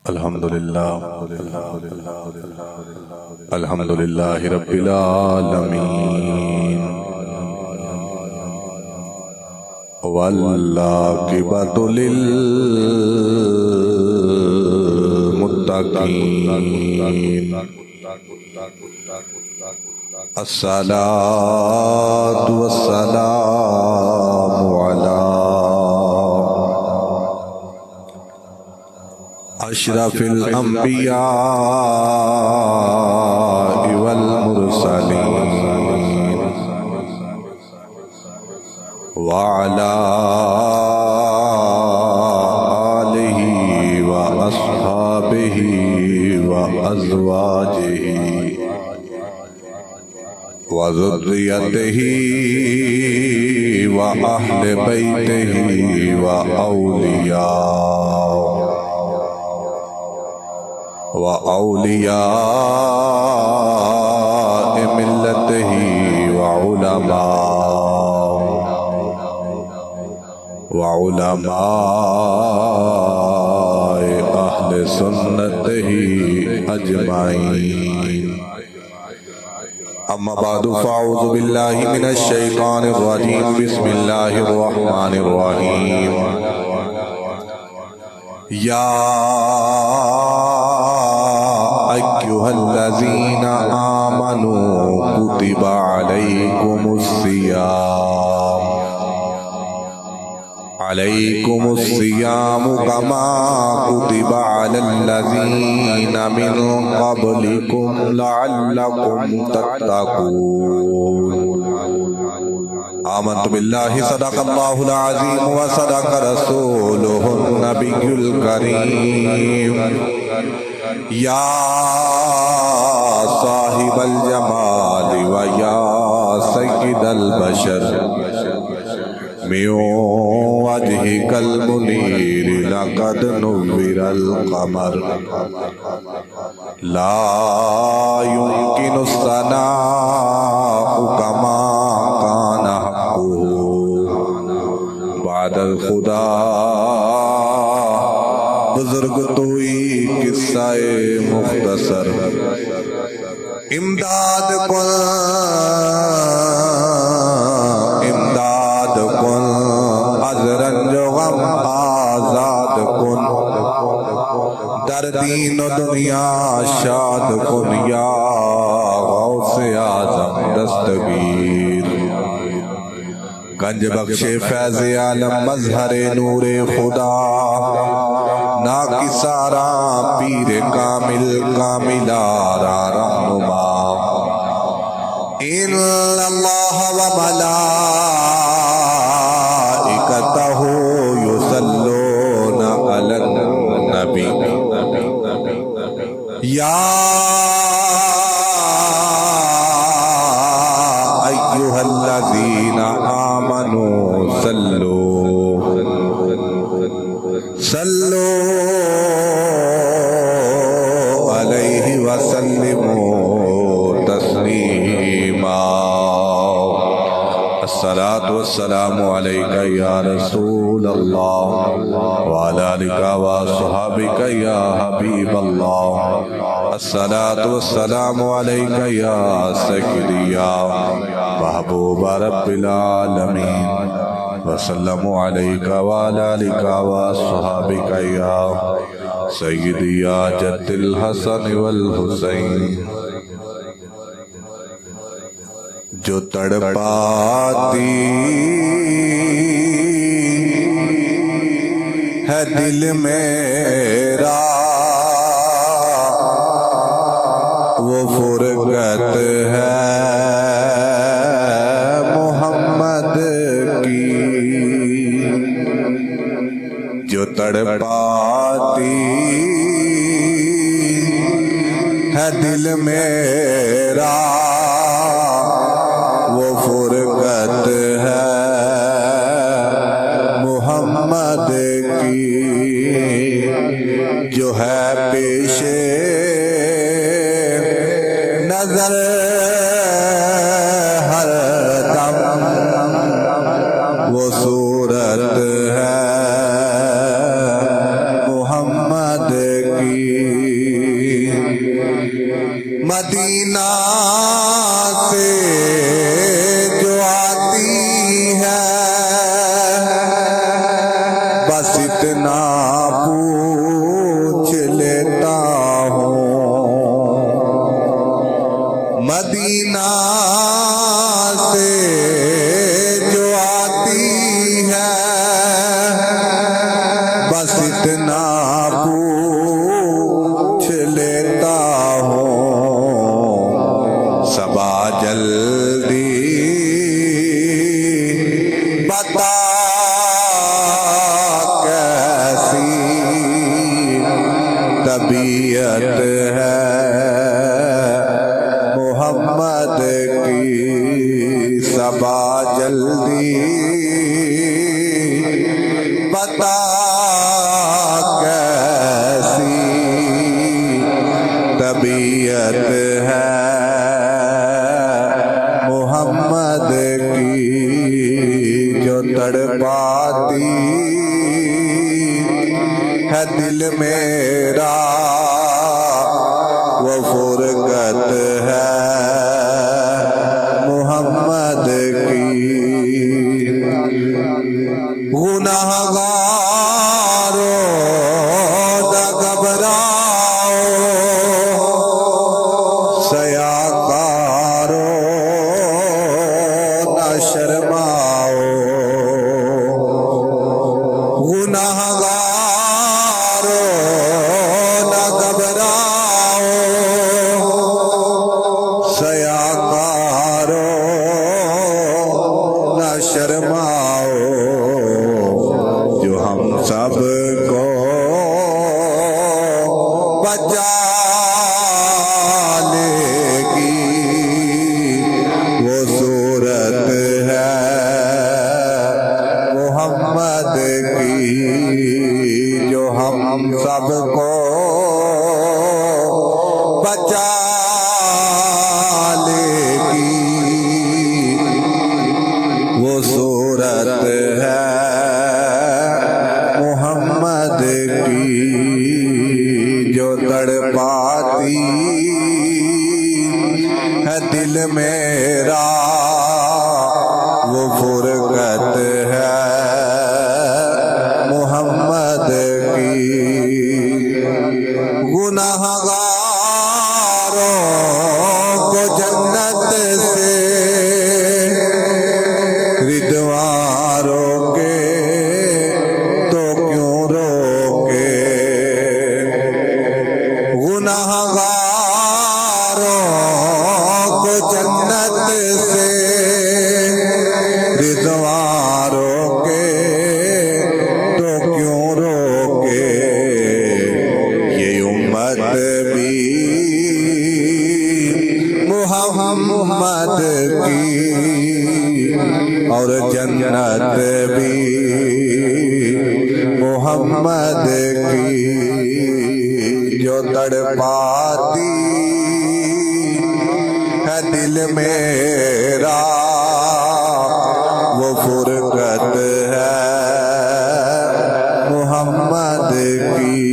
الحمد للہ رب العالمین والعاقبۃ للمتقین الصلاۃ والسلام علی اشرف الانبیاء والمرسلین وعلی آلہ واصحابہ وازواجہ وذریتہ واہل بیتہ وأولیاء ملته وعلماء أهل سنته أجمعين أما بعد فأعوذ بالله من الشيطان الرجيم بسم الله الرحمن الرحيم يا أيها الذين آمنوا كتب عليكم الصيام كما كتب على الذين من قبلكم لعلكم تتقون آمنت بالله صدق الله العظيم وصدق رسوله النبي الكريم يا صاحب الجمال ويا سيد البشر من وجهك المنير لقد نور القمر لا يمكن الثناء كما كان حقه بعد الخدا بزرگ توئی قصہ مختصر امداد کن از رنج و غم آزاد کن در دین و دنیا شاد کن یا غوث اعظم دستگیر گنج بخش فیض عالم مظہر نور خدا ناکسارا پیر کامل کاملارا رہنما ان اللہ و ملائکتہ یصلون علی النبی یا ایھا الذین آمنوا صلو علیہ وسلموا تسلیما الصلاۃ والسلام علیک یا رسول اللہ وعلی آلک واصحابک یا حبیب اللہ الصلاۃ والسلام علیک یا سیدی یا محبوب رب العالمین وسلم علیک وعلی آلک واصحابک یا سیدی یا جد الحسن والحسین جو تڑپاتی ہے دل میرا وہ فرقت ہے محمد کی جو تڑپاتی ہے دل میرا وہ فرقت ہے محمد کی جو ہے پیش نظر ہر دم وہ صورت ہے محمد کی مدینہ سے جو آتی ہے بس اتنا پوچھ لیتا ہوں، مدینہ سے جو آتی ہے بس اتنا پوچھ لیتا ہوں، صبا جلدی بتا کیسی طبیعت ہے محمد کی، صبا جلدی بتا کیسی طبیعت ہے محمد کی، جو تڑپاتی ہے دل میرا وہ فرقت ہے محمد کی، گناہگاروں نہ گھبراؤ، سیاکاروں نہ شرماؤ، گناہگاروں نہ گھبراؤ، سیاکاروں نہ شرماؤ، جو ہم سب کو بچا لے گی وہ صورت ہے محمد کی، جو ہم سب کو بچا لے گی وہ صورت ہے محمد کی، جو تڑپاتی ہے دل میرا وہ فرقت ہے محمد کی، گناہگاروں کو جنت سے رضوان روکے تو کیوں روکے، گناہگاروں کو جنت سے رضوان روکے تو کیوں روکے، یہ امت بھی محمد کی اور جنت بھی محمد کی، جو تڑپاتی ہے دل میرا وہ فرقت ہے محمد کی،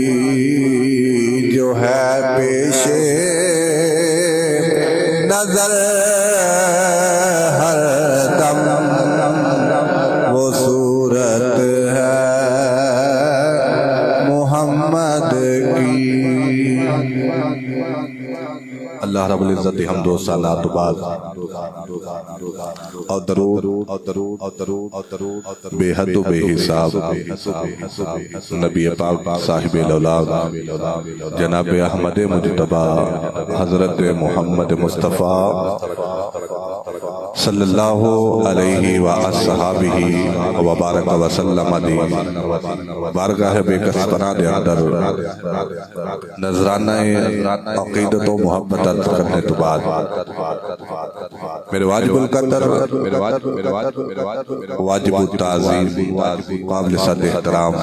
جو ہے پیشے نظر ہر دم وہ صورت ہے محمد کی۔ اللہ رب العزت حمد و ثنا تو بعد اور درود بے حد و بے حساب نبی پاک صاحب الاولاد جناب احمد مجتبی حضرت محمد مصطفیٰ صلی اللہ علیہ وآلہ وبارک وسلم دی بارگاہ بے کسبرہ دے اندر نذرانہ عقیدت و محبت عرض کرنے تو بعد میرے واجب القدر واجب التعظیم قابل صد احترام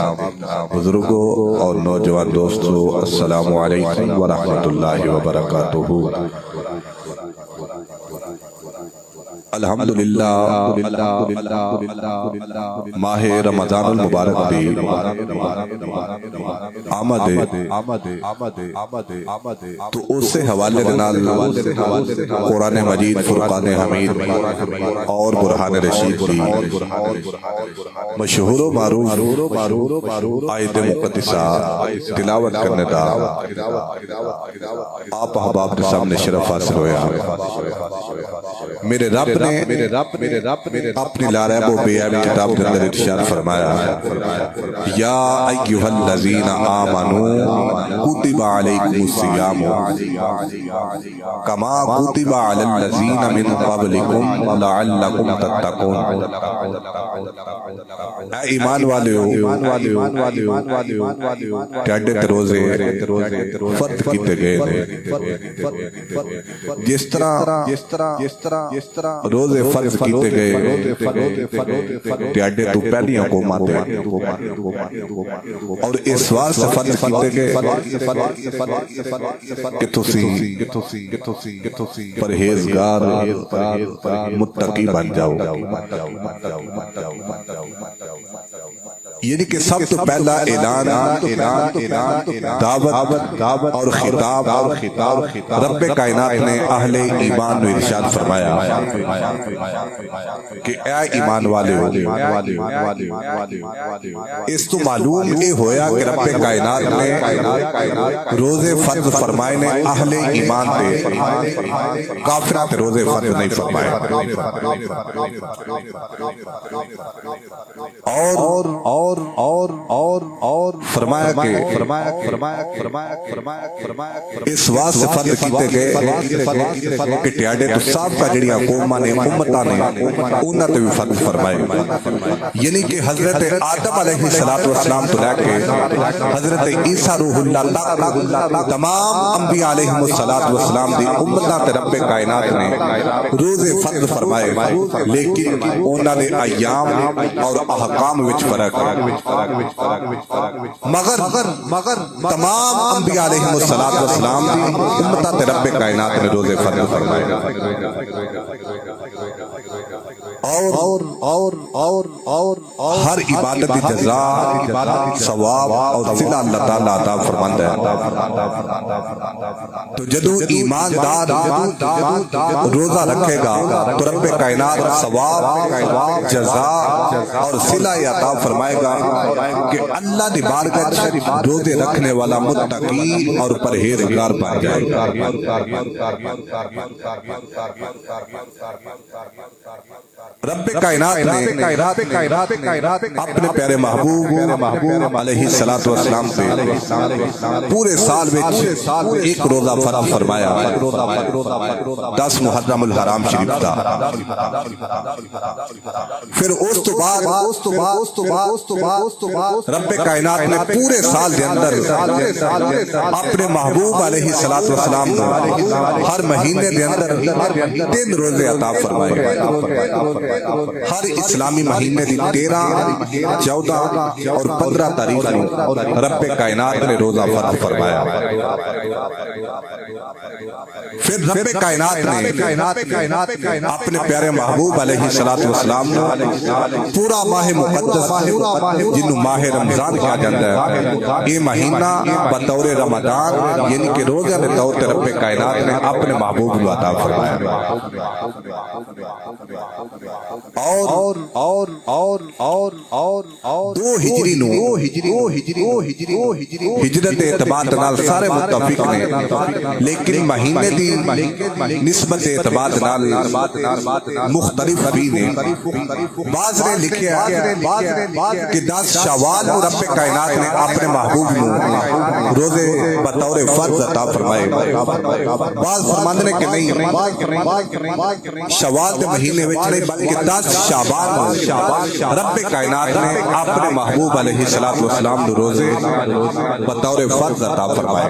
بزرگوں اور نوجوان دوستوں، السلام علیکم ورحمۃ اللہ وبرکاتہ۔ الحمدللہ ماہ رمضان المبارک بھی آمد تو اس سے حوالے دنال قرآن مجید فرقان حمید اور برہان رشید کی مشہور و معروف آیت مقدسہ تلاوت کرنے دا آپ احباب کے سامنے شرف حاصل ہویا میرے رب نے اپنی لاریب و بیعب کتاب کے اندر ارشاد فرمایا یا ایہا الذین آمنوا کتب علیکم الصیام کما کتب علی الذین من قبلکم لعلکم تتقون اے ایمان والے ہو ٹیڈے روزے فرد کیتے گئے جس طرح روزے فرض کیتے گئے ٹیڈے تو پہلیاں کو ماتے اور اس واسطے فرض کیتے گئے کہ تسی پرہیزگار متقی بن جاؤ یعنی کہ سب تو پہلا اعلان دعوت اور خطاب رب کائنات نے اہل ایمان میں ارشاد فرمایا کہ اے ایمان والے ہو اس تو معلوم یہ ہویا کہ رب کائنات نے روزے فرض فرمائے نے اہل ایمان تے کافرات روزے فرض نہیں فرمائے اور فرمایا اس واسطے سے فرض کیتے گئے کہ ٹیاڈے تو صاحب کا جڑیاں قومہ نے امتہ نے انہاں تے بھی فرض فرمائے یعنی کہ حضرت آدم علیہ السلام تو لے کے حضرت عیسیٰ روح اللہ تمام انبیاء علیہ السلام دی امتہ تے رب کائنات نے روزے فرض فرمائے لیکن انہاں نے ایام اور احکام وچ فرق مگر تمام انبیاء علیہ السلام دی امتہ تے رب کائنات نے روزے فرض فرمائے اور ہر عبادت کی جزا ثواب اور صلہ اللہ تعالیٰ عطا فرماندا ہے تو جدو ایماندار روزہ رکھے گا تو رب کائنات ثواب جزا اور صلہ عطا فرمائے گا کہ اللہ دی بارگاہ روزے رکھنے والا متقی اور پرہیزگار بن جائے گا رب کائنات نے اپنے پیارے محبوب علیہ السلام سے پورے سال وچ ایک روزہ فرض فرمایا 10 محرم الحرام شریف دا پھر اس تو بعد رب کائنات نے پورے سال دے اندر اپنے محبوب علیہ السلام ہر مہینے دے اندر 3 روزے عطا فرمائے ہر اسلامی مہینے دی 13 14 اور 15 تاریخ رب کائنات نے روزہ فرض فرمایا پھر رب کائنات نے اپنے پیارے محبوب علیہ السلام پورا ماہ مقدس جنہوں ماہ رمضان کہا جاتا ہے یہ مہینہ بطور رمضان یعنی کہ روزہ نے طور تے رب کائنات نے اپنے محبوب کو عطا فرمایا دو ہجری نو ہجرت اعتبار نال سارے متفق نے لیکن مہینے دی نسبت اعتبار نال مختلف بھی نے بعض نے لکھیا کہ 10 شوال رب کائنات نے اپنے محبوب کو روزے بطور فرض عطا فرمائے بعض فرماندے نے کہ نہیں شوال دے مہینے وچ نہیں بلکہ 10 شعبان رب کائنات نے اپنے محبوب علیہ السلام نے روزے بطور فرض عطا فرمائے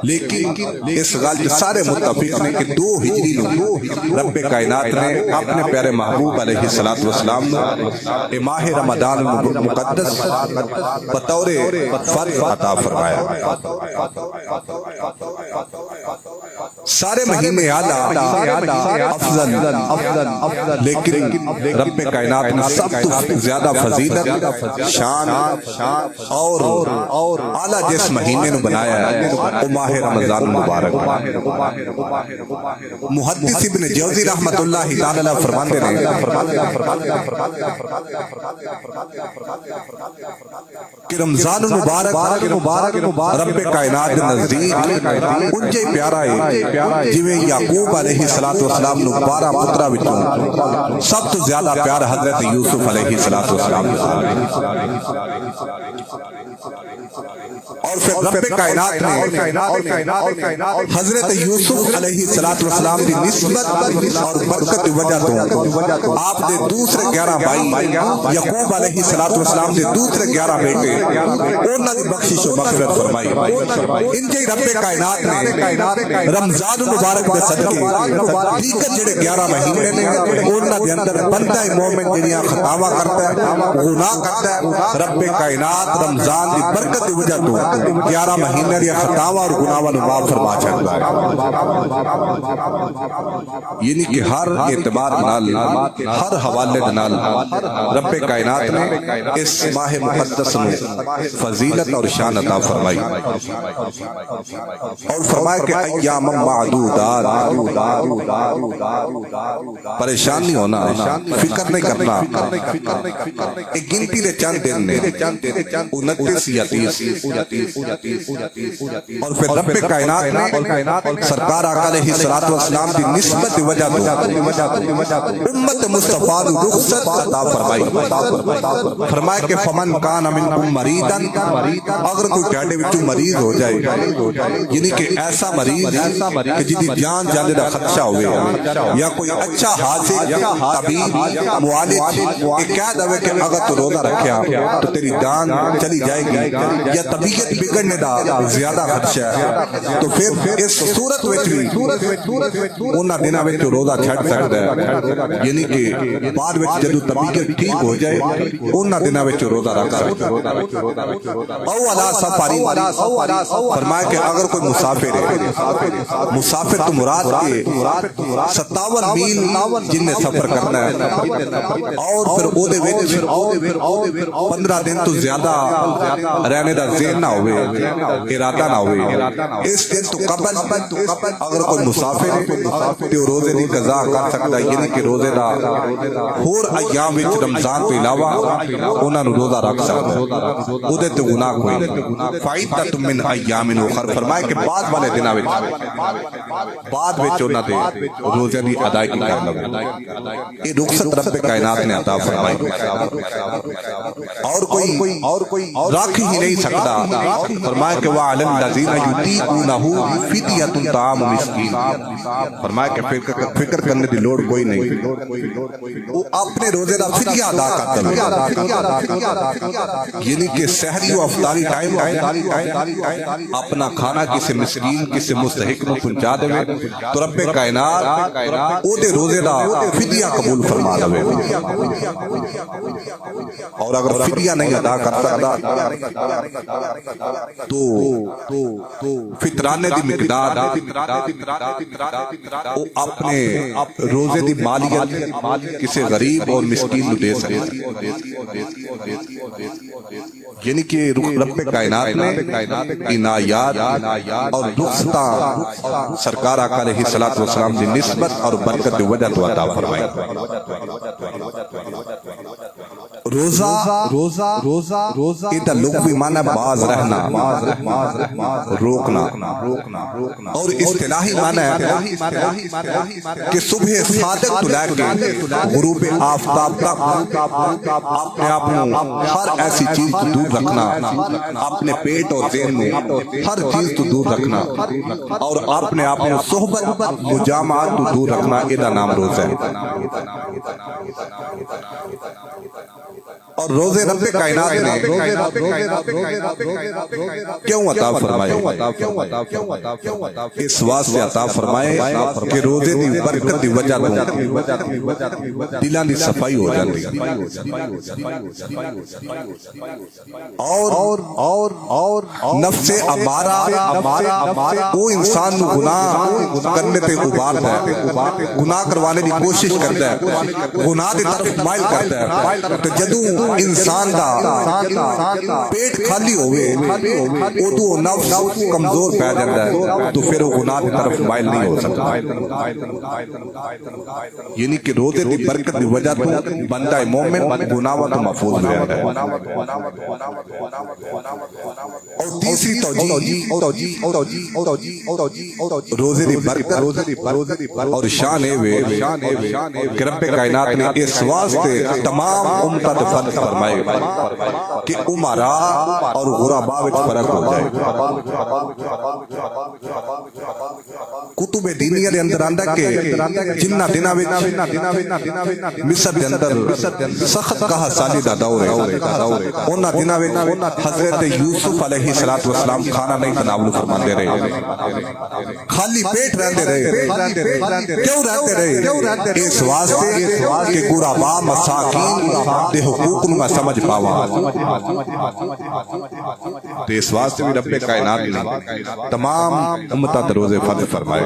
لیکن اس گل سارے متفق نے کہ 2 ہجری نو رب کائنات نے اپنے پیارے محبوب علیہ السلام نے ماہ رمضان مقدس بطور فرض عطا فرمایا سارے مہینے اعلیٰ افضل لیکن رب کائنات نے سب تو زیادہ فضیلت شان اور اعلیٰ جس مہینے نے بنایا ہے وہ ماہ رمضان مبارک۔ محدث ابن جوزی رحمت اللہ تعالی فرماتے ہیں کہ رمضان مبارک رب کائنات نزدیک انجے پیارا ہے جویں یعقوب علیہ السلام نو 12 پتراں وچوں سب تو زیادہ پیار حضرت یوسف علیہ السلام اور پھر رب کائنات نے حضرت یوسف علیہ السلام کی نسبت اور برکت کی وجہ تو آپ دے دوسرے 11 بھائی یعقوب علیہ السلام دے دوسرے 11 بیٹے انہاں دی بخشش و مغفرت فرمائی۔ انجے رب کائنات نے رمضان مبارک دے صدقے دیگر جڑے 11 مہینے نے انہاں دے اندر بندہ مومن جڑیاں خطاواں کرتا ہے گناہ کرتا ہے رب کائنات رمضان دی برکت کی وجہ تو 11 مہینے دی خطاواں اور گناہاں نوں معاف فرما چھڈدا ہے۔ یعنی کہ ہر اعتبار نال ہر حوالے نال رب کائنات نے اس ماہ مقدس میں فضیلت اور شان عطا فرمائی اور فرمایا کہ ایام معدودات، پریشان نہیں ہونا، فکر نہیں کرنا، ایک گنتی دے چند دن نے 29 یا 30 اور پھر رب کائنات نے سرکار آقا علیہ السلام کی نسبت کی وجہ تو امت مصطفیٰ کو رخصت عطا فرمائی۔ فرمایا کہ فمن کان منکم مریضا، اگر کوئی ٹھاڈے وچوں مریض ہو جائے یعنی کہ ایسا مریض کہ جی دی جان جانے دا خدشہ ہوئے یا کوئی اچھا حاضر طبیب معالج یہ کہہ دے کہ اگر تو روزہ رکھیا تو تیری جان چلی جائے گی یا طبیعت بگڑنے دا زیادہ خدشہ ہے تو پھر اس صورت وچ بھی انہاں دناں وچ روزہ چھڈ سکدا ہے، یعنی کہ بعد وچ جدوں طبیعت ٹھیک ہو جائے انہاں دناں وچ روزہ رکھ سکدا ہے۔ او علی سفر، فرمایا کہ اگر کوئی مسافر ہے، مسافر تو مراد کے 57 میل جن نے سفر کرنا ہے اور پھر او دے وچ 15 دن تو زیادہ رہنے دا ذہن نہ ہوئے، ارادہ نہ ہوئے، اس دن تو قبل اگر کوئی مسافر ہے تو روزے دی قضا کر سکتا ہے، یعنی کہ روزے دا ہور ایام وچ رمضان تو علاوہ انہاں نوں روزہ رکھ سکتا ہے، او دے تے گناہ کوئی نہیں۔ فائدہ من ایام اخر، فرمایا کہ بعد والے دناں وچ بعد وچ انہاں دے روزے دی ادائیگی کر لو، یہ رخصت رب کائنات نے عطا فرمائی۔ اور کوئی رکھ ہی نہیں سکتا، فرمایا کہ وَعَلَى الَّذِينَ يُطِيقُونَهُ فِدْيَةٌ طَعَامُ مِسْكِين، فرمایا کہ فکر کرنے دی لوڑ کوئی نہیں، وہ اپنے روزے دا فدیہ ادا کرتا ہے، یعنی کہ سحری و افطاری ٹائم اپنا کھانا کسی مسکین کسی مستحق کو پہنچا دے تو رب کائنات او دے روزے دا فدیہ قبول فرما لے، اور اگر فدیہ نہیں ادا کر سکتا تو فطرانے دی مقدار او اپنے روزے دی مالیت کسی غریب اور مسکین کو دے سکتا، یعنی کہ رب کائنات نے عنایات اور رخصتاں سرکار آقا علیہ السلام کی نسبت اور برکت کی وجہ تو عطا فرمائی۔ روزہ یہ لغوی معنی باز رہنا، روکنا، اور اصطلاحی معنی ہے کہ صبح صادق تو لے کے غروب آفتاب تک اپنے آپ کو ہر ایسی چیز تو دور رکھنا، اپنے پیٹ اور ذہن میں ہر چیز تو دور رکھنا اور اپنے آپ کو صحبت مجامعات تو دور رکھنا، یہ نام روزہ ہے۔ اور روزے رب کائنات نے کیوں عطا فرمائے؟ اس واسطے عطا فرمائے کہ روزے دی برکت دی وجہ تو دلاں دی صفائی ہو جاندی اور نفس امارہ وہ انسان نو گناہ کرنے تے ابھاردا ہے، گناہ کروانے دی کوشش کردا ہے، گناہ دی طرف مائل کردا ہے۔ تے جدوں انسان دا پیٹ خالی ہوئے ادو نفس کمزور پہ جاتا ہے تو پھر وہ گناہ کی طرف مائل نہیں ہو سکتا۔ یعنی کہ روزے دی برکت دی وجہ تو بندہ مومن گناہوں تو محفوظ ہو جاتا ہے۔ اور تیسری توجیہ روزے دی برکت اور شان ہے کہ رب کائنات نے اس واسطے تمام امت تے فرض فرمائے کہ امراء اور غرباء وچ فرق ہو جائے۔ کتب دینیہ دے اندر آندا کہ جنہ دناں وچ مصر دے اندر سخت کہا سالی دا دور ہے، انہاں دناں وچ حضرت یوسف علیہ السلام کھانا نہیں تناول فرماندے رہے، خالی پیٹ رہندے رہے۔ کیوں رہندے رہے؟ اس واسطے کہ غرباء مساکین دے حقوق نو سمجھ پاواں۔ تو اس واسطے بھی رب کائنات نے تمام امتاں تے روزے فرض فرمائے۔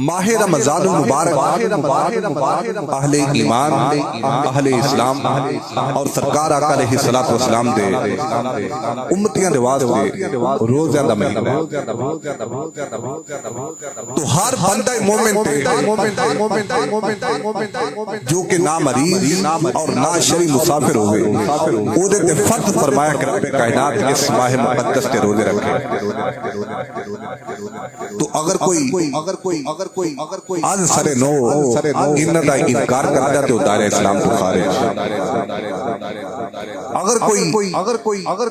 ماہ رمضان المبارک اہل ایمان، اہل اسلام اور سرکار آقا علیہ الصلوۃ والسلام دے امتیاں دے واسطے روزے دا مہینہ ہے۔ تو ہر بندہ مومن تے جو کہ نہ مریض اور نہ شرعی مسافر ہوئے او دے تے فرض فرمایا کہ رب کائنات اس ماہ مقدس کے روزے رکھے۔ تو اگر کوئی آج سرے نو انہ دا انکار کرتا تو دار اسلام تو خارج۔ اگر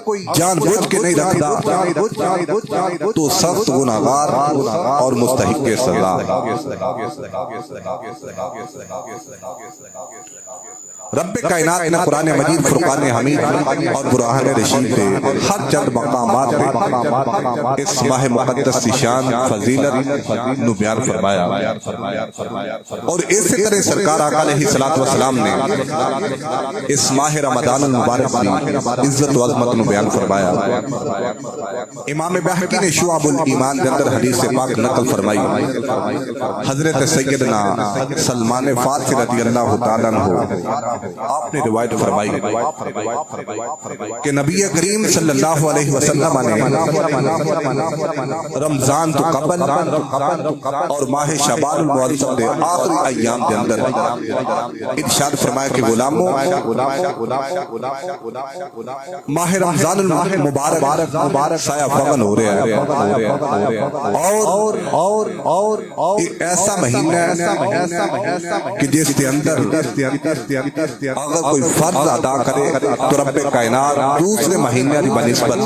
کوئی جان بوجھ کے نہیں رکھتا تو سخت گناہگار اور مستحق سزا۔ رب کائنات نے قرآن مجید، فرقان حمید اور برہان رشید کے ہر چند مقامات میں اس ماہ مقدس کی شان فضیلت نو بیان فرمایا۔ اور اسی طرح سرکار آقا علیہ الصلوۃ والسلام نے اس ماہ رمضان المبارک کی عزت و عظمت نو بیان فرمایا۔ امام بہقی نے شعب الایمان کے اندر حدیث پاک نقل فرمائی، حضرت سیدنا سلمان فارسی رضی اللہ تعالیٰ عنہ آپ نے روایت فرمائی کہ نبی کریم صلی اللہ علیہ وسلم نے رمضان تو قبل اور ماہ شعبان المعظم کے آخری ایام کے اندر ارشاد فرمایا کہ غلاموں، ماہ رمضان المبارک سایہ فغن ہو رہا ہے اور ایسا مہینہ ہے کہ جس کے اندر اگر کوئی فرض ادا کرے تو رب کائنات دوسرے مہینے کی بنسبت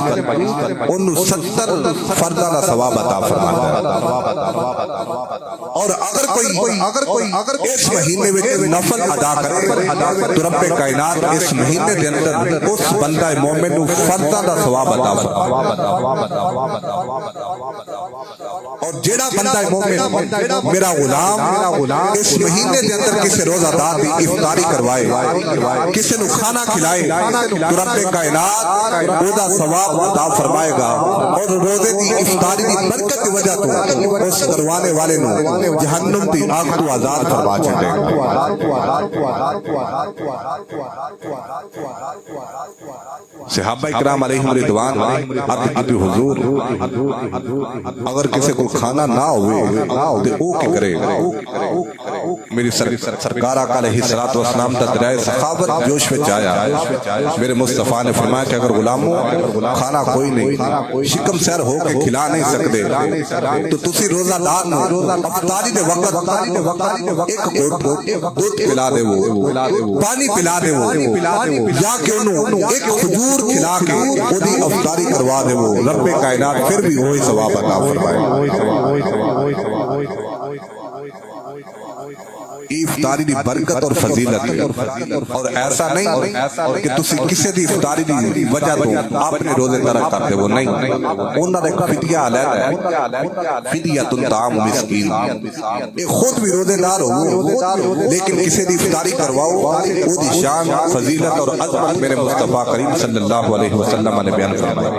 ان 70 فرضاں کا ثواب عطا فرماتا ہے۔ اور اگر کوئی اس مہینے میں نفل ادا کرے تو رب کائنات اس مہینے کے اندر اس بندہ مومن کو فرضاں کا ثواب عطا فرماتا ہے۔ اور جیڑا بندہ مومن میرا غلام اس مہینے کے اندر کسی روزہ دار کی افطاری کروائے، کسی نو کھانا کھلائے تو رب کائنات روزہ ثواب عطا فرمائے گا۔ اور روزے دی افطاری دی برکت کی وجہ تو اس کروانے والے نو جہنم دی آگ تو آزاد فرما چھڑے گا۔ صحابہ اکرام علیہم رضوان عرض کی حضور اگر کسی کو کھانا نہ ہوئے تو او کی کرے گا؟ میری سرکار آقا علیہ السلام کا درائے سخاوت جوش میں چایا، میرے مصطفیٰ نے فرمایا کہ اگر غلاموں کھانا کوئی نہیں، شکم سیر ہو کے کھلا نہیں سکتے تو تسی روزہ دار نو افطاری دے وقت ایک گھٹ دودھ پلا دے، وہ پانی پلا دے، وہ یا کہ انہوں ایک کھجور کھلا کے وہ دی افطاری کروا دے، وہ رب کائنات پھر بھی وہی ثواب عطا فرمائے۔ افطاری دی برکت اور فضیلت اور ایسا نہیں کہ تسی کسی دی افطاری دی وجہ تو اپنے روزے ترک کر دے، وہ نہیں، انہاں دا ایک فدیہ علیحدہ ہے، فدیۃ طعام مسکین، خود بھی روزے دار ہو لیکن کسی دی افطاری کرواؤ، او دی شان فضیلت اور عظمت میرے مصطفیٰ کریم صلی اللہ علیہ وسلم نے بیان فرمائی۔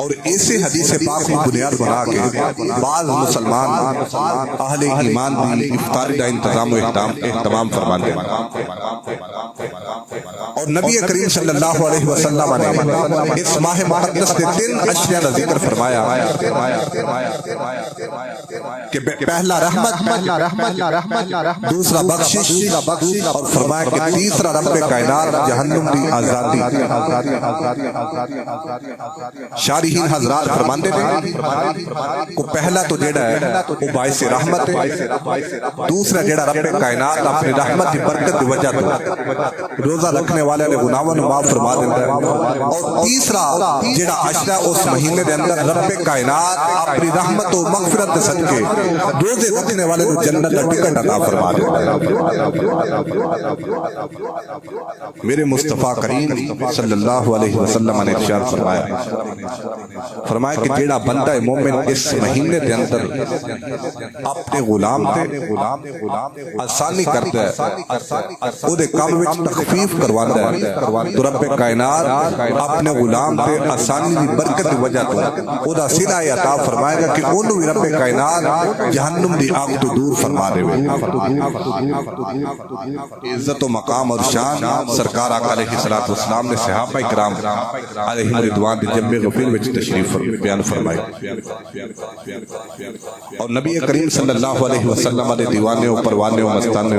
اور اسی حدیث پاک کو بنیاد بنا کے بعض مسلمان اہل ایمان بھی افطاری کا انتظام و اہتمام فرماتے ہیں، اور نبی کریم صلی اللہ علیہ وسلم نے اس ماہ مقدس کے 3 اشیاء کا ذکر فرمایا کہ پہلا رحمت، دوسرا بخشش، اور فرمایا کہ تیسرا رب کائنات جہنم کی آزادی۔ شارحین حضرات فرماندے تھے کو پہلا تو جیڑا ہے وہ باعث رحمت ہے، دوسرا جیڑا رب کائنات اپنی رحمت کی برکت کی وجہ تو روزہ رکھنے والے نے گناہوں کو معاف فرما دیتا ہے، اور تیسرا جیڑا عشرہ اس مہینے دے اندر رب کائنات اپنی رحمت و مغفرت صدقے روزے رکھنے والے کو جنت کا ٹکٹ عطا فرما دیتا ہے۔ میرے مصطفیٰ کریم صلی اللہ علیہ وسلم نے ارشاد فرمایا کہ جیڑا بندہ مومن اس مہینے دے اندر اپنے غلام تے آسانی کرتا ہے، او دے کام وچ تخفیف کرواتا ہے، تو رب کائنات اپنے غلام تے آسانی دی برکت دی وجہ تو او دا صلہ عطا فرمائے گا کہ اونوں بھی رب کائنات جہنم دی آگ تو دور فرما دے۔ عزت و مقام اور شان سرکار آقا علیہ الصلوۃ والسلام نے صحابہ کرام علیہم رضوان دی جنب غفیر وچ تشریف بیان فرمائی، اور نبی کریم صلی اللہ علیہ وسلم دے دیوانے و پروانے و مستانے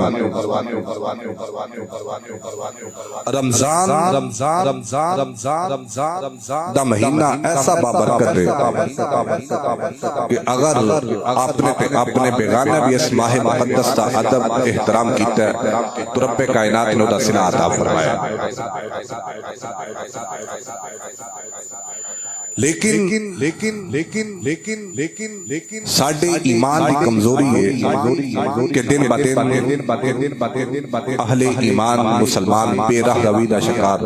رمضان دا مہینہ ایسا بابرکت ہے کہ اگر اپنے بیگانہ بھی اس ماہ مقدس کا ادب احترام کیتا ہے تو رب کائنات نے دا صلہ عطا فرمایا۔ لیکن ساڈے ایمان کی کمزوری ہے کہ دن بدن اہل ایمان مسلمان بے راہ روی دا شکار،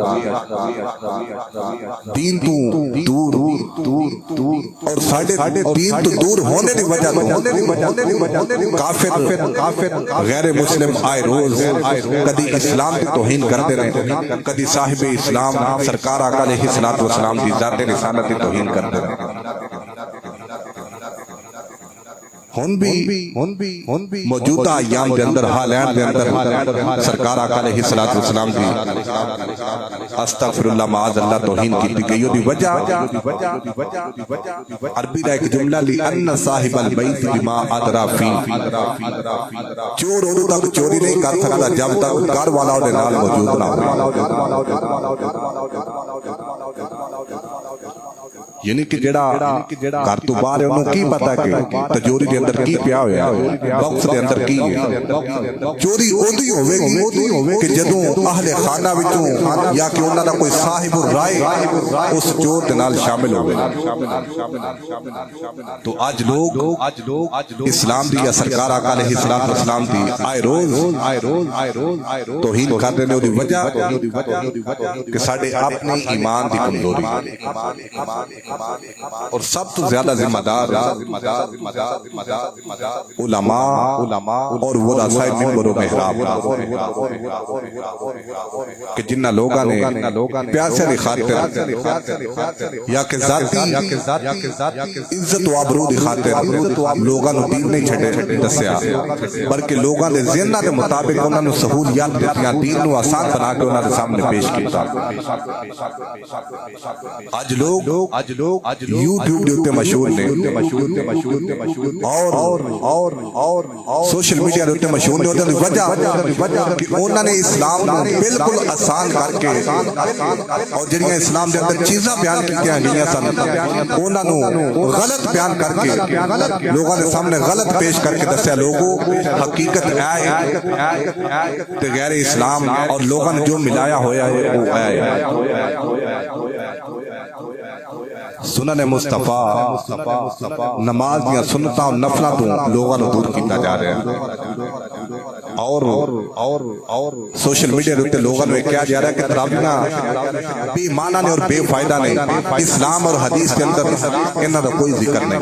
دین تو دور، اور ساڈے دین تو دور ہونے دی وجہ تو کافر غیر مسلم آئے روز کدی اسلام کی توہین کرتے رہے، کدی صاحب اسلام سرکار آقا علیہ الصلوۃ والسلام کی ذات رسالت کی توہین کرتے رہے۔ ہن بھی موجودہ ایام دے اندر حالات دے اندر سرکار آقا علیہ الصلوۃ والسلام دی استغفر اللہ معاذ اللہ توہین کی گئی، دی وجہ عربی دا ایک جملہ لی ان صاحب البیت بما ادرا فی، چور اودوں تک چوری نہیں کر سکتا جب تک گھر والا دے نال موجود نہ ہو، یعنی کہ جڑا گھر تو باہر ہے انہوں کی پتا کہ تجوری دے اندر کی پیا ہویا، باکس دے اندر کی ہے۔ چوری اودی ہوے گی کہ جدوں اہل خانہ وچوں یا کہ انہاں دا کوئی صاحب الرائے اس چور دے نال شامل ہوے، تو آج لوگ اسلام دی یا سرکار آقا علیہ الصلوۃ والسلام دی آئے روز توہین کر رہے نے، وجہ کہ ساڈے اپنے ایمان دی کمزوری، اور سب تو زیادہ ذمہ دار علماء اور ورثاء منبر و محراب کہ جنہ لوگاں نے پیاسے دی خاطر یا کہ ذاتی عزت و آبرو دی خاطر لوگاں نو دین نہیں چھڈے دسیا، بلکہ لوگاں دے ذہناں دے مطابق انہاں نو سہولیات دتیاں، دین نو آسان بنا کے انہاں دے سامنے پیش کیتا۔ آج لوگ یوٹیوب دے اوتے مشہور نے، اور سوشل میڈیا دے اوتے مشہور نے، دی وجہ کہ انہاں نے اسلام نو بالکل آسان کر کے اور جڑیاں اسلام دے اندر چیزاں بیان کیتیاں گئیاں سن انہاں نو غلط بیان کر کے لوگاں دے سامنے غلط پیش کر کے دسیا، لوگوں حقیقت ہے تے غیر اسلام اور لوگاں نے جو ملایا ہویا ہے وہ ہے۔ سنن مصطفیٰ نماز دیا سنتاں اور نفلاں تو لوگاں نو دور کیتا جا رہا ہے۔ اور سوشل میڈیا کے لوگوں نے کیا جا رہا ہے کہ تراویح بے معنی نے اور بے فائدہ نہیں، اسلام اور حدیث کے اندر انہاں دا کوئی ذکر نہیں۔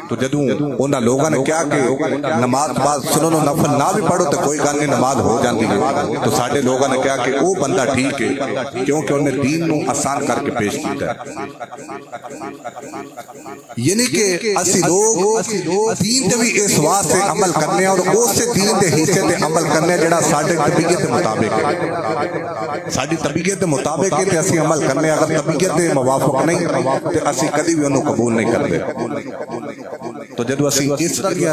تو جدوں انہاں لوگوں نے کیا کہ نماز بعد سنو نفل نہ بھی پڑھو تو کوئی گل نہیں، نماز ہو جاندی ہے، تو ساڈے لوگوں نے کیا کہ وہ بندہ ٹھیک ہے کیونکہ انہیں دین نو آسان کر کے پیش کیتا ہے۔ یعنی کہ اسی لوگ دین تے بھی اس واسطے عمل کرنے اور اس دین دے حصے تے عمل کرنے جڑا ساڈے طبیعت دے مطابق ہے، ساڈی طبیعت دے مطابق ہے تے اسی عمل کرنے، اگر طبیعت دے موافق نہیں تے اسی کبھی بھی انہوں قبول نہیں کرتے۔ تو جدو اسی اس طرح کی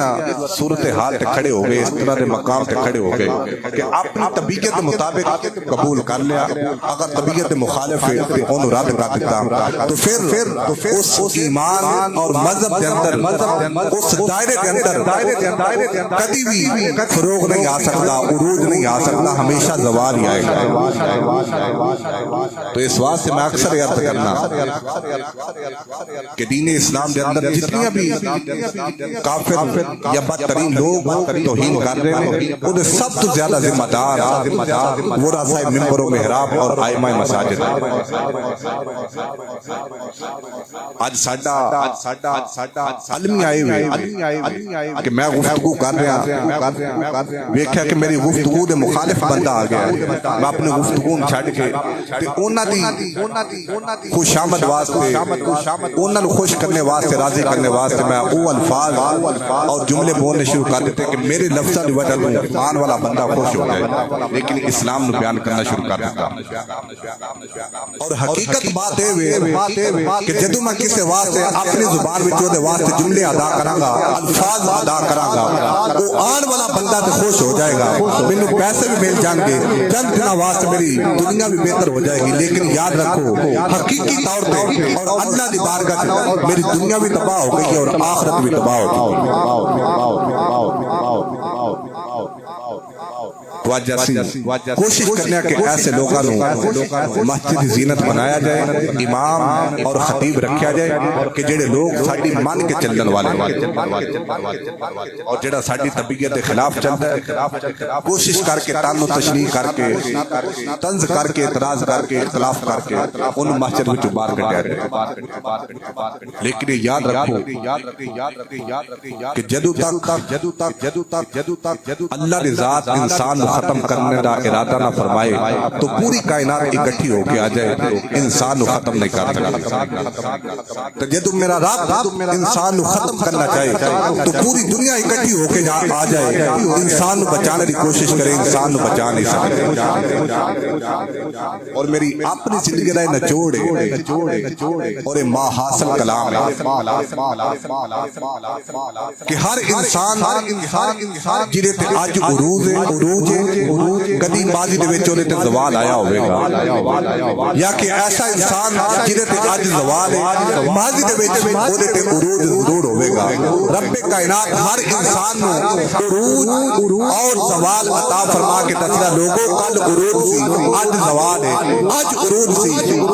صورتحال تے کھڑے ہو گئے، اس طرح دے مقام تے کھڑے ہو گئے کہ اپنی طبیعت کے مطابق قبول کر لیا، اگر طبیعت مخالف ہے تو انہوں رد کر دیتا، تو پھر اس ایمان اور مذہب کے اندر اس دائرے کے اندر کبھی بھی فروغ نہیں آ سکتا، عروج نہیں آ سکتا، ہمیشہ زوال ہی آئے گا۔ تو اس واسطے میں اکثر عرض کرنا کہ دین اسلام کے اندر جتنی بھی کافر یا بدترین لوگ توہین کر رہے ہیں، انہیں سب تو زیادہ ذمہ دار ورثہ منبر و محراب اور ائمہ مساجد ہیں۔ آج ساڈا علمی آئے ہوئے کہ میں گفتگو کر رہا ویکھیا کہ میری گفتگو دے مخالف بندہ آ گیا، میں اپنے گفتگو چھڈ کے تے انہاں دی خوش آمد واسطے، انہاں نوں خوش کرنے واسطے، راضی کرنے واسطے میں وہ الفاظ اور جملے بولنے شروع کر دیتے کہ میرے لفظاں دی وجہ سے ایمان والا بندہ خوش ہو جائے، لیکن اسلام نو بیان کرنا شروع کر دیتا۔ اور حقیقت بات ہے کہ جدوں میں کسی واسطے اپنی زبان وچ دے واسطے جملے ادا کراں گا، الفاظ ادا کراں گا، وہ آن والا بندہ تے خوش ہو جائے گا، مینوں پیسے بھی مل جان گے، چند دنوں واسطے میری دنیا بھی بہتر ہو جائے گی، لیکن یاد رکھو حقیقی طور پہ اور اللہ دی بارگاہ میں میری دنیا بھی تباہ ہو گئی اور آخرت بھی تباہ ہو گئی۔ کوشش کرنے کہ ایسے لوگوں مسجد زینت بنایا جائے، امام اور خطیب رکھیا جائے کہ جڑے لوگ ساڈی مان کے چلن والے اور جڑا ساڈی طبیعت کے خلاف چلتا ہے، کوشش کر کے تان و تشریح کر کے، طنز کر کے، اعتراض کر کے، اختلاف کر کے ان مسجد وچ باہر کڈیا جائے۔ لیکن یاد رکھو کہ جدوں تک اللہ دی ذات انسان ختم کرنے دا ارادہ نہ فرمائے تو پوری کائنات اکٹھی ہو کے آ جائے، انسان ختم نہیں کر سکتا۔ تو جدو میرا رب انسان ختم کرنا چاہے تو پوری دنیا اکٹھی ہو کے آ جائے، انسان بچانے کی کوشش کرے، انسان بچا نہیں سکتے۔ اور میری اپنی زندگی کا نچوڑ ہے اور ماں حاصل کلام ہے کہ ہر انسان جہدے تے اج عروج ہے، کدی ماضی دے وچ اودے تے زوال آیا ہوے گا، یا کہ ایسا انسان جہدے تے اج زوال ہے، ماضی دے وچ اودے تے عروج ضرور ہوے گا۔ رب کائنات ہر انسان نو عروج اور زوال عطا فرما کے دسدا، لوگوں کل عروج سی اج زوال ہے، اج عروج سی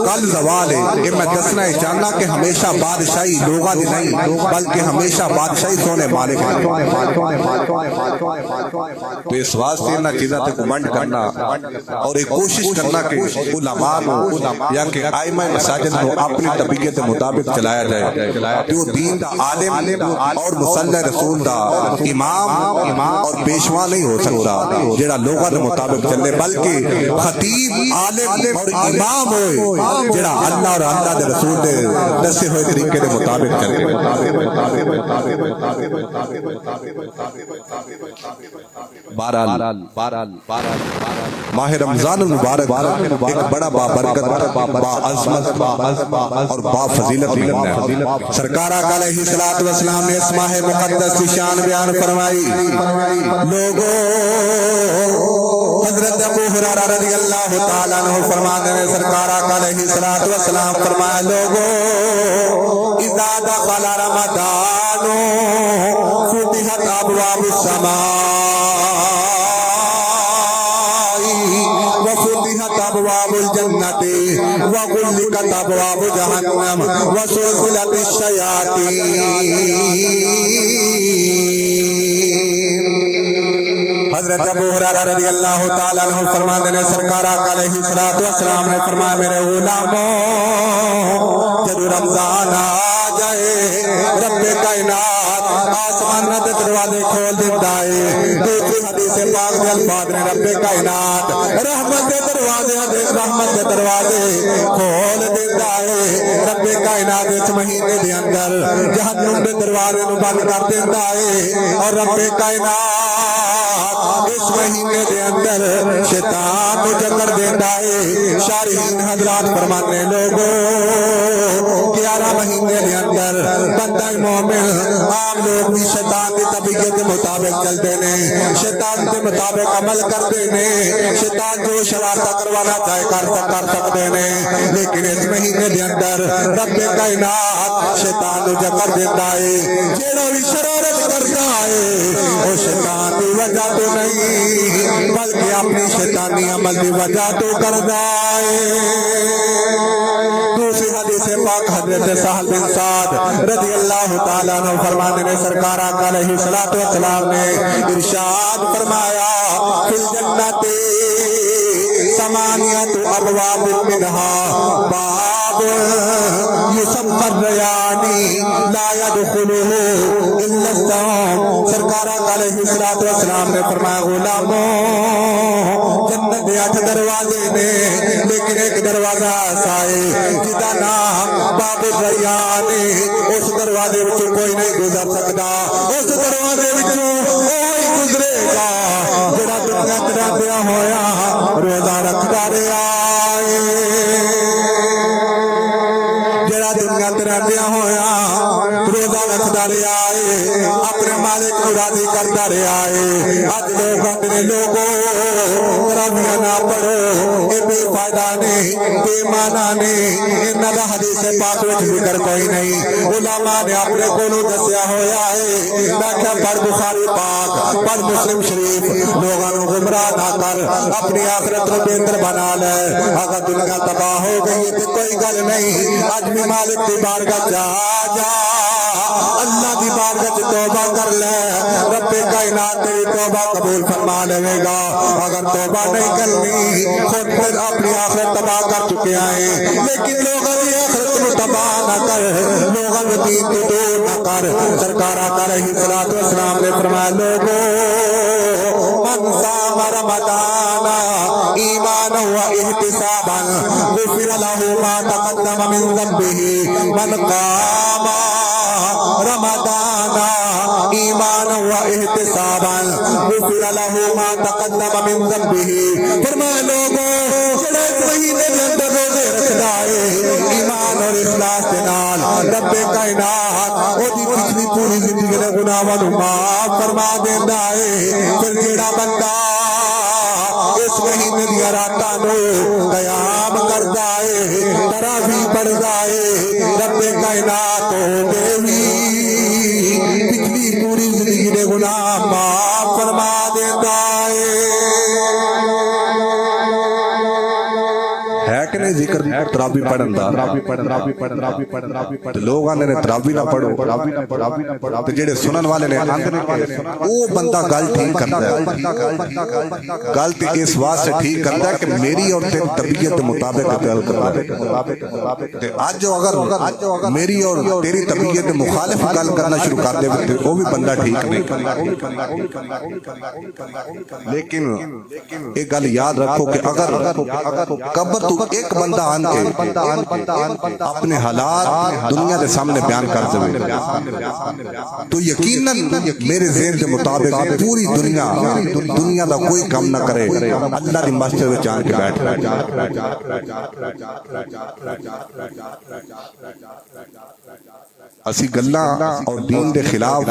کل زوال ہے۔ کہ میں دسنا چاہنا کہ ہمیشہ بادشاہی لوگاں دی نہیں بلکہ ہمیشہ بادشاہی سونے مالک ہے۔ تو اس واسطے انہاں چیزاں تے گمنڈ کرنا اور ایک کوشش کرنا کہ علماء یا کہ ائمہ مساجد کو اپنی طبیعت کے مطابق چلایا جائے، جو دین دا عالم اور مصلی رسول دا امام اور پیشوا نہیں ہو سکتا جڑا لوگاں دے مطابق چلے، بلکہ خطیب عالم اور امام ہوئے جڑا اللہ اور اللہ دے رسول دے دسے ہوئے طریقے دے مطابق چلے۔ بہرحال ماہ رمضان المبارک ایک بڑا بابرکت، باعظمت اور بافضیلت مہینہ ہے۔ سرکار آقا علیہ الصلوۃ والسلام نے اس ماہ مقدس کی شان بیان فرمائی۔ لوگوں حضرت ابو ہریرہ رضی اللہ تعالیٰ عنہ فرماتے ہیں، سرکار آقا علیہ الصلوۃ والسلام فرمایا، لوگوں اذا دخل رمضان فتحت ابواب السماء وفتحت ابواب الجنة وغلقت ابواب جہنم وسلسلت الشیاطین۔ حضرت ابو ہریرہ رضی اللہ تعالیٰ عنہ فرماتے ہیں سرکار آقا علیہ الصلوۃ والسلام نے فرمایا میرے غلاموں جب رمضان آ جائے رب کائنات آسمان دے دروازے کھول دیتا ہے دوسری حدیث پاک میں الفاظ نے رب کائنات رحمت کے دروازے کھول دیتا ہے رب کائنات اس مہینے دے اندر جہنم دے دروازے نو بند کر دیتا ہے اور رب کائنات اس مہینے دے اندر شیطان کو جکڑ دیتا ہے شارحین حضرات فرماتے ہیں لوگوں 11 مہینے دے اندر بندہ مومن عام لوگ بھی شیطان کی طبیعت کے مطابق چلتے ہیں شیطان کے مطابق عمل کرتے ہیں شیطان جو شرارت کروانا چاہے کر سکتے ہیں لیکن اس مہینے دے اندر رب کائنات شیطان کو جکڑ دیتا ہے جیڑا بھی شرارت کرتا ہے وہ شیطان کی وجہ تو نہیں بلکہ اپنی شیطانی عمل کی وجہ تو کرتا ہے دوسری حدیث پاک حضرت سہل بن سعد رضی اللہ تعالیٰ عنہ فرماتے ہیں سرکار آقا علیہ الصلوۃ والسلام نے ارشاد فرمایا فی الجنت ثمانیۃ ابواب منها باب یسمى الریان لا يدخله الا الصائم سرکار آقا علیہ الصلوۃ والسلام نے فرمایا غلاموں جنت کے 8 دروازے نے لیکن ایک دروازہ ایسا ہے جدا نام باب الریان اس دروازے وچوں کوئی نہیں گزر سکتا اس دروازے وچوں کوئی گزرے گا جڑا دنیا تے رہیا ہویا روزہ رکھدا رہیا جڑا دنیا تے رہیا ہویا روزہ رکھدا رہیا ہے اپنے مالک کو راضی کرتا رہیا ہے اج لوگ اپنے لوگوں تراویح نہ پڑھو یہ بے فائدہ نہیں بے معنی نہیں انہاں دا حدیث پاک وچ ذکر کوئی نہیں علماء نے اپنے کولوں دسیا ہویا ہے میں کہ پڑھ بخاری پاک پڑھ مسلم شریف لوگاں نوں گمراہ نہ کر اپنی آخرت کو بہتر بنا لے اگر دنیا تباہ ہو گئی تو کوئی گل نہیں اج بھی مالک کی بارگاہ جا اللہ کی بارگاہ توبہ کر لے رب کائنات تیری توبہ قبول فرما لے گا اگر توبہ نہیں کرنی خود پھر اپنی آخرت تباہ کر چکے ہیں لیکن لوگوں کی آخرت کو تباہ نہ کر لوگوں کو دین کو دور نہ کر سرکار آقا علیہ الصلوۃ والسلام نے فرمایا لوگوں من صام رمضان ایمانا و احتسابا غفر له ما تقدم من ذنبه من قام رمضان ایمانا و احتسابا غفر له ما تقدم من ذنبه فرمایا لوگوں جڑا اس مہینے کے اندر روزے رکھدا ہے ایمان اور اخلاص کے نال رب کائنات اودی پچھلی پوری زندگی دے گناہاں نوں معاف فرما دیندا ہے پھر جڑا بندہ اس مہینے دی راتاں نوں قیام کردا ہے تراویح پڑھدا ہے رب کائنات دے وی پچھلی پوری زندگی دے گناہ معاف فرما دیندا ہے کہ نہیں ذکر تراویح پڑھن دا لوگ آندے نے تراویح نہ پڑھو تے جڑے سنن والے نے آندے نے او بندہ گل ٹھیک کردا ہے گل تے اس واسطے ٹھیک کردا ہے کہ میری اور تیری طبیعت کے مطابق گل کردا تے اج اگر میری اور تیری طبیعت کے مخالف گل کرنا شروع کر دے تے او بھی بندہ ٹھیک نہیں لیکن ایک گل یاد رکھو کہ اگر قبر تو ایک بندہ آن کے اپنے حالات دنیا کے سامنے بیان کر دے تو یقیناً میرے ذہن کے مطابق پوری دنیا دا کوئی کام نہ کرے اللہ دی مسجد میں جان کے بیٹھ اسی گلاں اور دین دے خلاف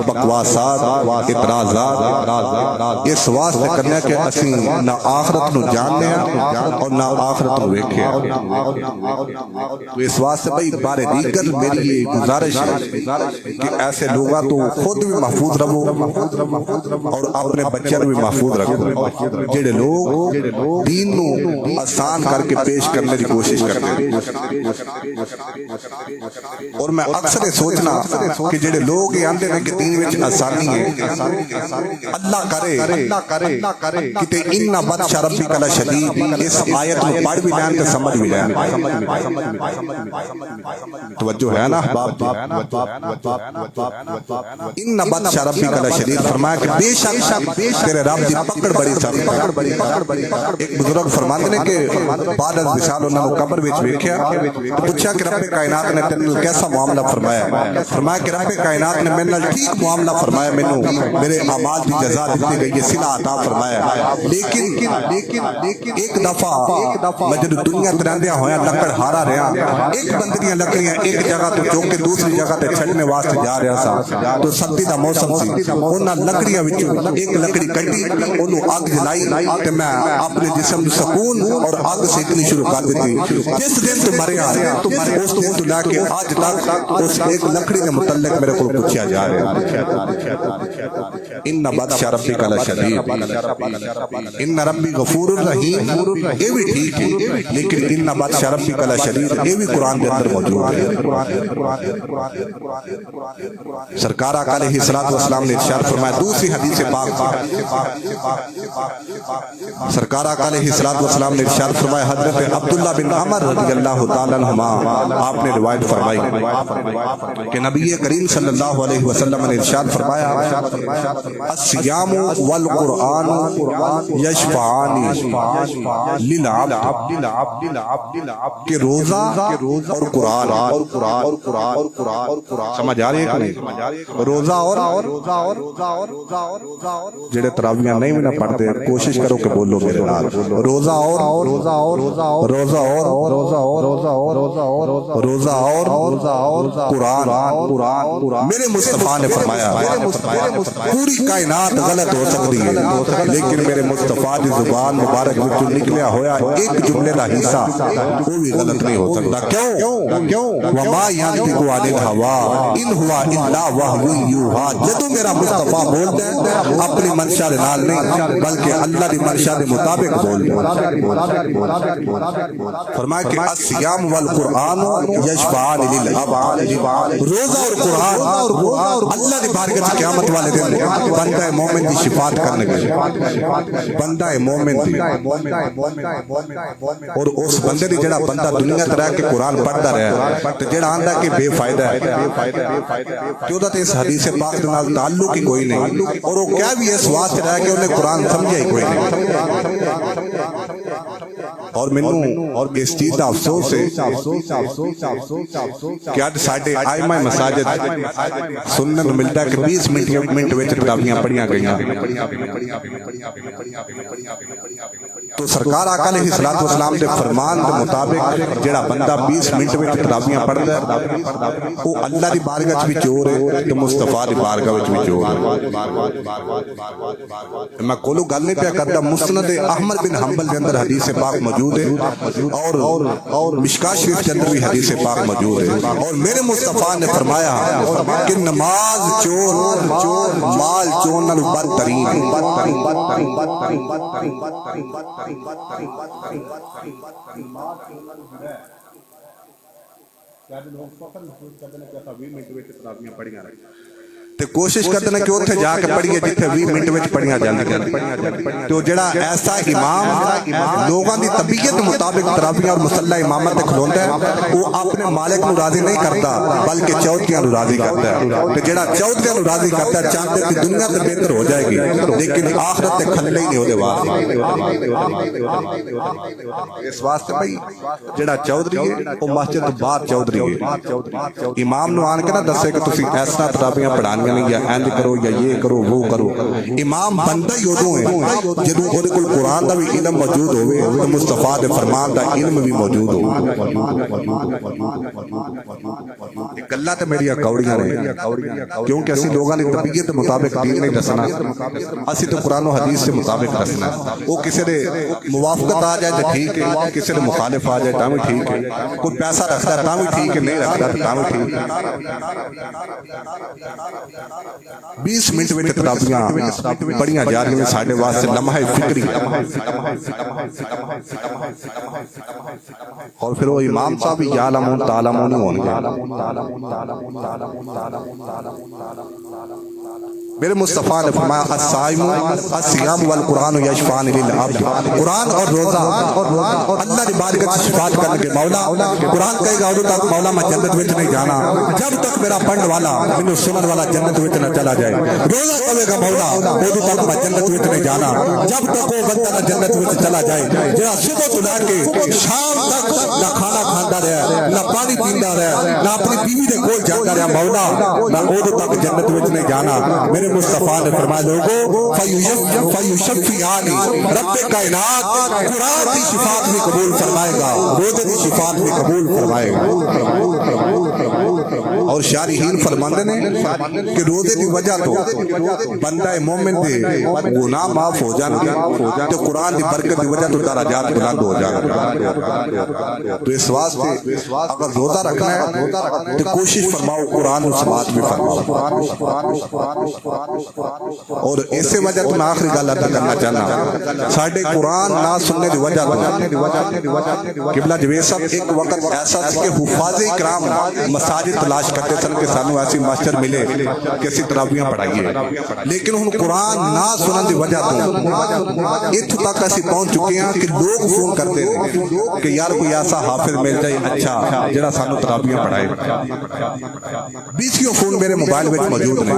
بکواسات اعتراضات اس واسطے کرنے کہ اسی نہ آخرت نو جاننے اور نہ آخرت نو ویکھے تو اس واسطے بھائی بارے دیگر میری یہ گزارش ہے کہ ایسے لوگوں تو خود بھی محفوظ رہو اور اپنے بچوں بھی محفوظ رکھو جڑے لوگ دین نو آسان کر کے پیش کرنے کی کوشش کرتے ہیں اور میں اکثر سوچنا کہ جڑے لوگ یہ آندے ہیں کہ دین وچ آسانی ہے اللہ کرے کہ ان بطش ربک لشدید اس آیت کو پڑھ بھی لیں تو سمجھ بھی لیں توجہ ہے نا احباب ان بطش ربک لشدید فرمایا کہ بے شک تیرے رب دی پکڑ بڑی سخت ہے ایک بزرگ فرماتے ہیں کہ بعد از وصال انہوں نے قبر وچ ویکھیا پوچھا کہ رب کائنات نے تیرے نال کیسا معاملہ فرمایا فرمایا کہ رب کائنات نے میرے نال ٹھیک معاملہ فرمایا مینوں میرے اعمال کی جزا دیتی گئی ہے صلہ عطا فرمایا لیکن ایک دفعہ میں جب دنیا ترندیاں ہویا لکڑ ہارا رہا ایک بندے دیاں لکڑیاں ایک جگہ تو چوک کے دوسری جگہ تے چھڑنے واسطے جا رہا سا تو سردی دا موسم سی انہاں لکڑیاں وچوں ایک لکڑی کٹی اونوں اگ جلائی تے میں اپنے جسم نوں سکون اور اگ سیکنی شروع کر دتی جس دن تو مریا اس دن تو لے کے آج تک اس ایک لکڑی کے متعلق میرے کو پوچھا جا رہا ہے ان بطش ربک لشدید ان ربی غفور الرحیم یہ بھی ٹھیک ہے لیکن ان بطش ربک لشدید یہ بھی قرآن کے اندر موجود ہے سرکار آقا علیہ السلام نے ارشاد فرمایا دوسری حدیث پاک سرکار آقا علیہ السلام نے ارشاد فرمایا حضرت عبداللہ بن عمر رضی اللہ تعالی عنہما آپ نے روایت فرمائی کہ نبی کریم صلی اللہ علیہ وسلم نے ارشاد فرمایا الصیام والقرآن یشفعان للعبد کہ روزہ اور قرآن سمجھ آ رہی ہے کہ نہیں روزہ اور جڑے تراویاں نہیں بھی نہ پڑھتے کوشش کرو کہ بولو میرے نال روزہ اور قرآن میرے مصطفیٰ نے فرمایا پوری کائنات غلط ہو سکتی ہے لیکن میرے مصطفیٰ کی زبان مبارک وچوں نکلیا ہویا ایک جملے دا حصہ وہ بھی غلط نہیں ہو سکتا کیوں وما ينطق عن الهوى ان هو الا وحی یوحى جدوں میرا مصطفیٰ بولتا ہے اپنی منشا دے نال نہیں بلکہ اللہ دی منشا دے مطابق بولتا ہے فرمایا کہ الصیام والقرآن یشفعان للعبد روزہ اور قرآن اللہ دی بارگاہ وچ قیامت والے دن بندہ مومن دی شفاعت کرنے گئے بندہ مومن دی اور اس بندے دی جڑا بندہ دنیا تے رہ کے قرآن پڑھدا رہیا تے جڑا آندا کہ بے فائدہ ہے کہ اودا تے اس حدیث پاک دے نال تعلق ہی کوئی نہیں اور وہ کیا بھی اس واسطے رہ کے انہیں قرآن سمجھا ہی کوئی نہیں اور منوں اور اس چیز کا افسوس ہے کہ آج ساڈے ائمہ مساجد سننے کو ملتا ہے کہ 20 منٹ وچ تراویحاں پڑھیاں گئیاں تو سرکار آقا علیہ السلام دے فرمان دے مطابق جڑا بندہ 20 منٹ وچ تراویحاں پڑھدا ہے وہ اللہ دی بارگاہ وچ بھی چور ہے تے مصطفیٰ دی بارگاہ وچ بھی چور ہے میں کولو گل نہیں پیا کردا مسند احمد بن حنبل دے اندر حدیث پاک موجود ہے اور مشکاہ شریف کے اندر بھی حدیث پاک موجود ہے اور میرے مصطفیٰ نے فرمایا کہ نماز چور مال چور نال بدترین تے کوشش کرتے ہیں کہ اتنے جا کے پڑھیے جتنے 20 منٹ وچ پڑھیاں جاندیاں تو جڑا ایسا امام لوگاں دی طبیعت مطابق تراویح اور مصلی امامت تے کھلوندا ہے وہ اپنے مالک نو راضی نہیں کرتا بلکہ چودھریاں نو راضی کرتا ہے تے جڑا چودھریاں نو راضی کرتا ہے چاہتے کہ دنیا تے بہتر ہو جائے گی لیکن آخرت تے کھلے ہی نہیں ہوندے واسطے اس واسطے بھائی جڑا چودھری ہے وہ مسجد تو باہر چودھری ہے امام نو آن کے نہ دسے کہ تسی اس طرح تراویحاں پڑھانی گئے ہیں یا اینج کرو یا یہ کرو وہ کرو. امام بندہ ہی ادو ہے جدوں اودے کول قرآن دا بھی علم موجود ہوئے تو مصطفیٰ دے فرمان دا علم بھی موجود ہو. گلاں تے میری کوڑیاں نے کیونکہ اسی لوگاں دی طبیعت مطابق دین نہیں دسنا, اسی تو قرآن و حدیث سے مطابق دسنا. وہ کسی دے موافقت آ جائے تو ٹھیک ہے, کسی دے مخالف آ جائے تاں بھی ٹھیک ہے, کوئی پیسہ رکھتا ہے تاں بھی ٹھیک ہے, نہیں رکھتا تاں بھی ٹھیک ہے. 20 منٹ وچ کتابیاں پڑھیاں جا رہی ہیں ساڈے واسطے لمحہ فکری, اور پھر وہ امام صاحب یعلمون تعلمون ہون گے. میرے مصطفیٰ نے فرمایا الصائم الصیام والقرآن یشفعان للعبد. قرآن اور روزہ اللہ کی بارگاہ میں شفاعت کرنے کے مولا. قرآن کہے گا ادو تک مولا میں جنت وچ نہیں جانا جب تک میرا پڑھن والا مینوں سنن والا جنت وچ نہ چلا جائے. روزہ کہے گا مولا ادو تک میں جنت وچ نہیں جانا جب تک وہ بندہ نہ جنت وچ چلا جائے جڑا صبح تو لے کے شام تک نہ کھانا کھاندا رہا نہ پانی پیندا رہا نہ اپنی بیوی دے کول جاندا رہا. مولا میں ادو تک جنت وچ نہیں جانا. میرے مصطفیٰ نے فرمایا لوگوں فیشفعان رب کائنات قرآن کی شفاعت بھی قبول فرمائے گا, روزے کی شفاعت بھی قبول فرمائے گا. اور شارحین فرماندے نے کہ روزے کی وجہ تو بندہ مومن دے گناہ معاف ہو جان گے تو قرآن کی برکت کی وجہ تو درجات بلند ہو جان گے. تو اس واسطے اگر روزہ رکھنا ہے تو کوشش فرماؤ قرآن و سماعت بھی فرماؤ. اور اسی وجہ تو میں آخری گل ادا کرنا چاہنا, ساڈے قرآن نہ سننے کی وجہ تو قبلہ جوید صاحب ایک وقت ایسا تھا کہ حفاظ کرام مساجد تلاش کرتے سن کہ سانو ایسی ماسٹر ملے کہ اسی تراویحاں پڑھائیے, لیکن ہن قرآن نہ سنن کی وجہ تو اتھوں تک اسی پہنچ چکے ہیں کہ لوگ فون کرتے ہیں کہ یار کوئی ایسا حافظ مل جائے اچھا جڑا سانو تراویحاں پڑھائے. 20 فون میرے موبائل وچ موجود ہیں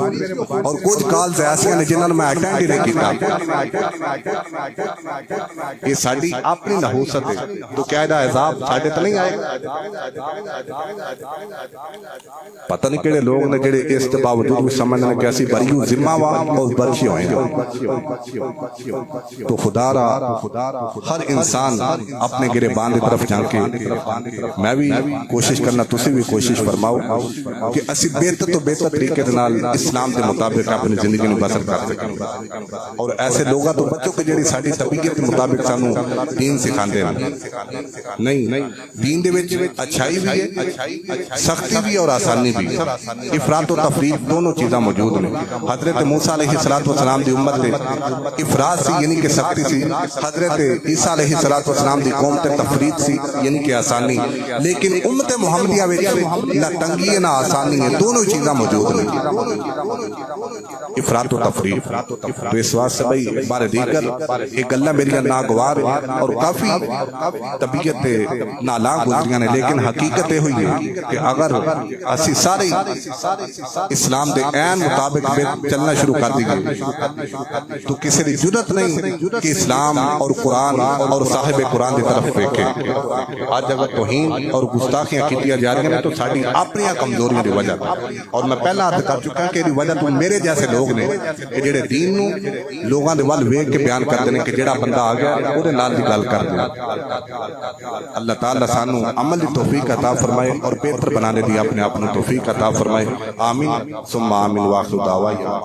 اور کچھ کالز ایسے ہیں جنہوں نے میں اٹینڈ ہی نہیں کیتا. یہ ساڈی اپنی نحوست ہے تو کیا دا عذاب ساڈے تے نہیں آئے پتہ نہیں کہڑے لوگ نے جڑے اس کے باوجود بھی سمجھنے کہ ایسی بریو ذمہ وار اور برشی ہوئیں گے. تو خدا را ہر انسان اپنے گریبان کی طرف جھانکے. میں بھی کوشش کرنا تسی بھی کوشش فرماؤ کہ اسی بہتر تو بہتر طریقے نال اسلام کے مطابق اپنی زندگی میں بسر کر سکیں. اور ایسے لوگاں تو بچوں کے جڑی ساڈی طبیعت کے مطابق سانو دین سکھاندے ہیں. نہیں, دین دے وچ اچھائی بھی ہے سختی بھی اور آسانی بھی, افراط و تفریط دونوں چیزاں موجود ہیں. حضرت موسیٰ علیہ السلام دی امت تے افراط سی یعنی کہ سختی سی, حضرت عیسیٰ علیہ السلام دی قوم تے تفریط سی یعنی کہ آسانی. لیکن امت محمدیہ وچ نہ تنگی ہے نہ آسانی ہے, دونوں چیزاں موجود ہیں. افراط و تفریط. تو اس واسطے بھائی بارے دیگر ایک گلاں میری ناگوار اور کافی طبیعت نالاں گزریاں نے, لیکن حقیقت یہ ہوئی ہے کہ اگر اسی سارے اسلام دے عین مطابق چلنا شروع کر دی گئی تو کسی کی جرت نہیں کہ اسلام اور قرآن اور صاحب قرآن کی طرف دیکھے. آج اگر توہین اور گستاخیاں کیتیاں جا رہی ہیں تو ساری اپنی کمزوریوں کی وجہ, اور میں پہلا عرض کر چکا کہ دی وجہ تو میرے جیسے لوگ نے کہ جڑے دین نو لوگاں دے ول ویکھ کے بیان کردے نے کہ جڑا بندہ آ گیا اودے نال دی گل کر دے. اللہ تعالی سانو عمل دی توفیق عطا فرمائے اور بہتر بنانے دی اپنے آپ کو توفیق عطا فرمائے. آمین ثم آمین. واخر دعوانا